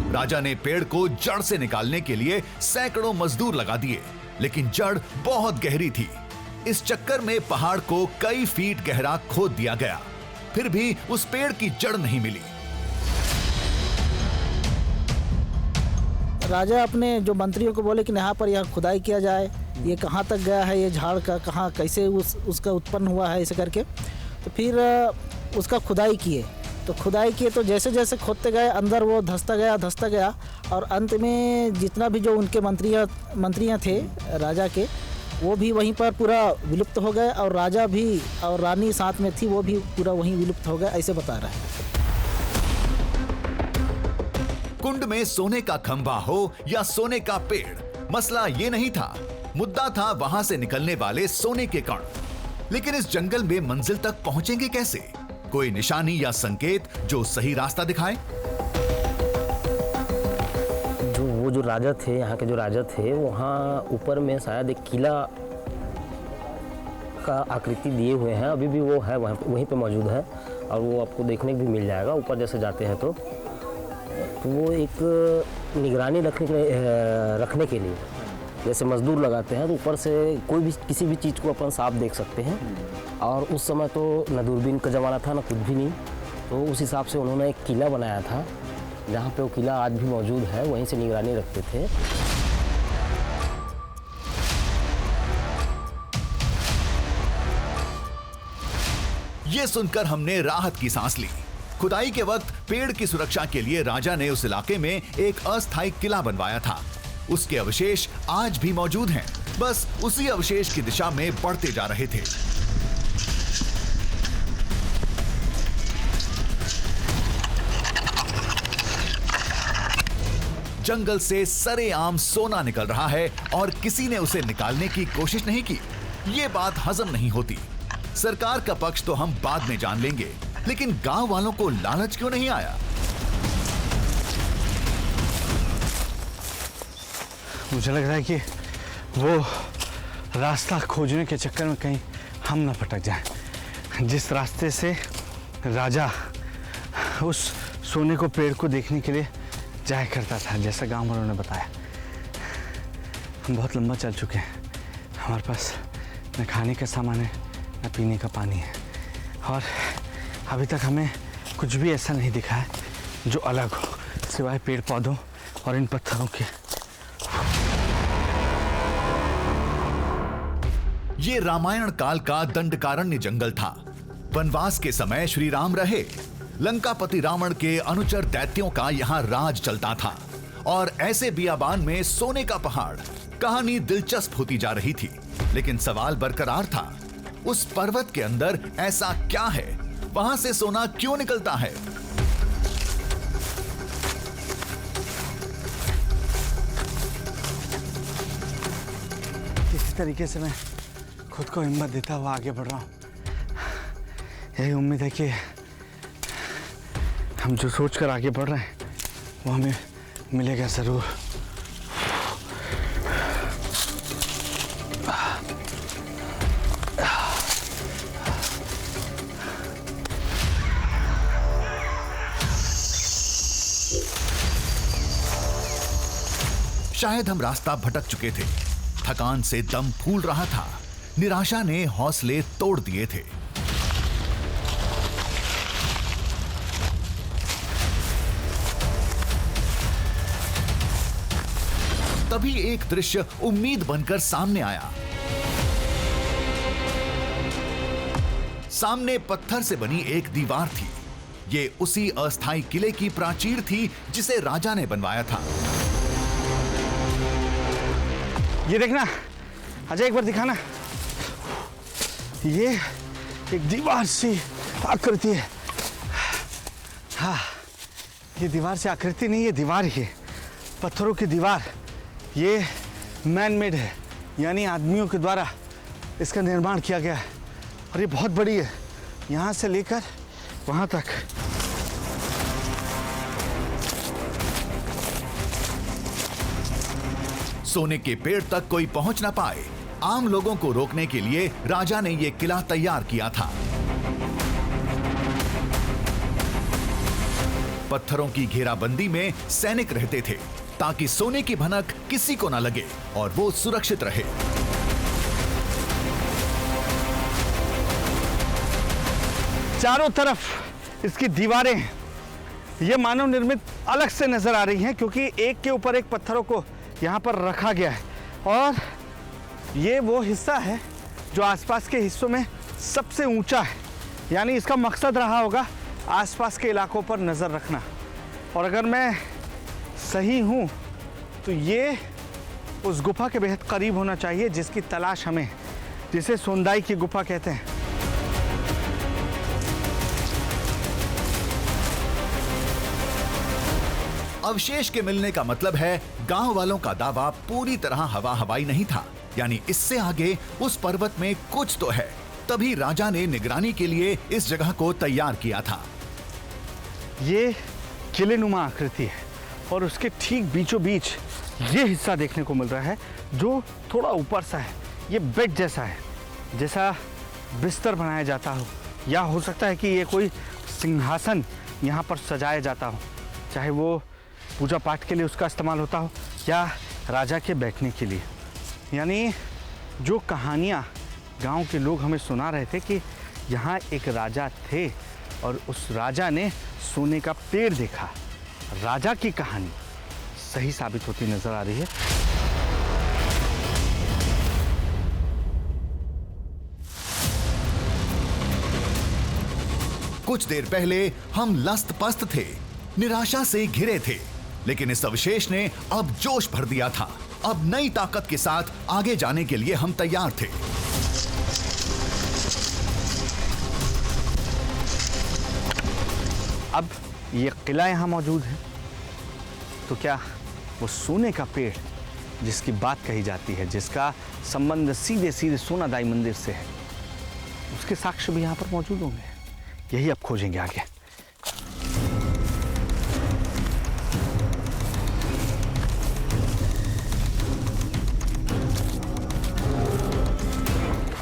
राजा ने पेड़ को जड़ से निकालने के लिए सैकड़ों मजदूर लगा दिए, लेकिन जड़ बहुत गहरी थी। इस चक्कर में पहाड़ को कई फीट गहरा खोद दिया गया, फिर भी उस पेड़ की जड़ नहीं मिली। राजा अपने जो मंत्रियों को बोले कि यहाँ पर यह खुदाई किया जाए, ये कहाँ तक गया है, ये झाड़ का कहाँ कैसे उसका उत्पन्न हुआ है, ऐसे करके। तो फिर उसका खुदाई किए। तो जैसे जैसे खोदते गए अंदर वो धंसता गया और अंत में जितना भी जो उनके मंत्रियाँ थे राजा के, वो भी वहीं पर पूरा विलुप्त हो गए और राजा भी और रानी साथ में थी, वो भी पूरा वहीं विलुप्त हो गया, ऐसे बता रहा है। कुंड में सोने का खंभा हो या सोने का पेड़, मसला ये नहीं था। मुद्दा था वहां से निकलने वाले सोने के कण। लेकिन इस जंगल में मंजिल तक पहुंचेंगे कैसे? कोई निशानी या संकेत जो सही रास्ता दिखाए? जो राजा थे, यहाँ के जो राजा थे, वहाँ ऊपर में शायद एक किला का आकृति दिए हुए हैं, अभी भी वो है वहीं पे मौजूद है और वो आपको देखने को भी मिल जाएगा ऊपर जैसे जाते हैं। तो वो एक निगरानी रखने के लिए जैसे मजदूर लगाते हैं, तो ऊपर से कोई भी किसी भी चीज़ को अपन साफ देख सकते हैं। और उस समय तो न दूरबीन का ज़माना था न कुछ भी नहीं, तो उस हिसाब से उन्होंने एक किला बनाया था, जहाँ पे वो किला आज भी मौजूद है, वहीं से निगरानी रखते थे। ये सुनकर हमने राहत की सांस ली। खुदाई के वक्त पेड़ की सुरक्षा के लिए राजा ने उस इलाके में एक अस्थायी किला बनवाया था। उसके अवशेष आज भी मौजूद हैं, बस उसी अवशेष की दिशा में बढ़ते जा रहे थे। जंगल से सरेआम सोना निकल रहा है और किसी ने उसे निकालने की कोशिश नहीं की। ये बात हजम नहीं होती। सरकार का पक्ष तो हम बाद में जान लेंगे, लेकिन गांव वालों को लालच क्यों नहीं आया? मुझे लग रहा है कि वो रास्ता खोजने के चक्कर में कहीं हम ना भटक जाएं। जिस रास्ते से राजा उस सोने को पेड़ को देखने के लिए जाया करता था, जैसा गांव वालों ने बताया। हम बहुत लंबा चल चुके हैं, हमारे पास न खाने का सामान है न पीने का पानी है, और अभी तक हमें कुछ भी ऐसा नहीं दिखा है जो अलग हो, सिवाय पेड़ पौधों और इन पत्थरों के। ये रामायण काल का दंडकारण्य जंगल था। वनवास के समय श्री राम रहे। लंकापति रावण के अनुचर दैत्यों का यहाँ राज चलता था और ऐसे बियाबान में सोने का पहाड़। कहानी दिलचस्प होती जा रही थी, लेकिन सवाल बरकरार था। उस पर्वत के अंदर ऐसा क्या है? वहां से सोना क्यों निकलता है? किसी तरीके से मैं खुद को हिम्मत देता हुआ आगे बढ़ रहा हूँ। यही उम्मीद है कि हम जो सोचकर आगे बढ़ रहे हैं वो हमें मिलेगा जरूर। शायद हम रास्ता भटक चुके थे। थकान से दम फूल रहा था। निराशा ने हौसले तोड़ दिए थे। तभी एक दृश्य उम्मीद बनकर सामने आया। सामने पत्थर से बनी एक दीवार थी। ये उसी अस्थायी किले की प्राचीर थी जिसे राजा ने बनवाया था। ये देखना अजय, एक बार दिखाना। ये एक दीवार सी आकृति है। हाँ, ये दीवार से आकृति नहीं, ये दीवार ही है, पत्थरों की दीवार। ये मैन मेड है, यानी आदमियों के द्वारा इसका निर्माण किया गया है और ये बहुत बड़ी है, यहाँ से लेकर वहाँ तक। सोने के पेड़ तक कोई पहुंच ना पाए, आम लोगों को रोकने के लिए राजा ने यह किला तैयार किया था। पत्थरों की घेराबंदी में सैनिक रहते थे ताकि सोने की भनक किसी को न लगे और वो सुरक्षित रहे। चारों तरफ इसकी दीवारें ये मानव निर्मित अलग से नजर आ रही हैं, क्योंकि एक के ऊपर एक पत्थरों को यहाँ पर रखा गया है। और ये वो हिस्सा है जो आसपास के हिस्सों में सबसे ऊंचा है, यानी इसका मकसद रहा होगा आसपास के इलाकों पर नज़र रखना। और अगर मैं सही हूँ तो ये उस गुफा के बेहद करीब होना चाहिए जिसकी तलाश हमें, जिसे सोंदाई की गुफा कहते हैं। अवशेष के मिलने का मतलब है गांव वालों का दावा पूरी तरह हवा हवाई नहीं था, यानी इससे आगे उस पर्वत में कुछ तो है। तभी राजा ने निगरानी के लिए इस जगह को तैयार किया था। ये किलेनुमा आकृति है और उसके ठीक बीचों बीच ये हिस्सा देखने को मिल रहा है जो थोड़ा ऊपर सा है। ये बेड जैसा है, जैसा बिस्तर बनाया जाता हो, या हो सकता है कि ये कोई सिंहासन यहाँ पर सजाया जाता हो, चाहे वो पूजा पाठ के लिए उसका इस्तेमाल होता हो या राजा के बैठने के लिए। यानी जो कहानियाँ गांव के लोग हमें सुना रहे थे कि यहाँ एक राजा थे और उस राजा ने सोने का पेड़ देखा, राजा की कहानी सही साबित होती नजर आ रही है। कुछ देर पहले हम लस्त पस्त थे, निराशा से घिरे थे, लेकिन इस अवशेष ने अब जोश भर दिया था। अब नई ताकत के साथ आगे जाने के लिए हम तैयार थे। अब ये किला यहाँ मौजूद है, तो क्या वो सोने का पेड़ जिसकी बात कही जाती है, जिसका संबंध सीधे सीधे सोनादाई मंदिर से है, उसके साक्ष्य भी यहाँ पर मौजूद होंगे? यही अब खोजेंगे आगे।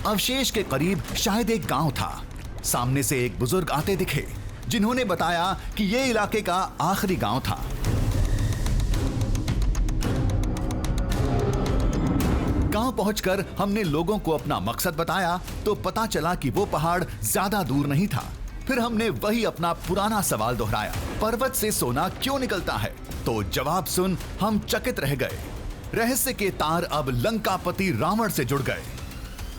अवशेष के करीब शायद एक गांव था। सामने से एक बुजुर्ग आते दिखे जिन्होंने बताया कि यह इलाके का आखिरी गांव था। गांव पहुंचकर हमने लोगों को अपना मकसद बताया तो पता चला कि वो पहाड़ ज्यादा दूर नहीं था। फिर हमने वही अपना पुराना सवाल दोहराया, पर्वत से सोना क्यों निकलता है? तो जवाब सुन हम चकित रह गए। रहस्य के तार अब लंकापति रावण से जुड़ गए।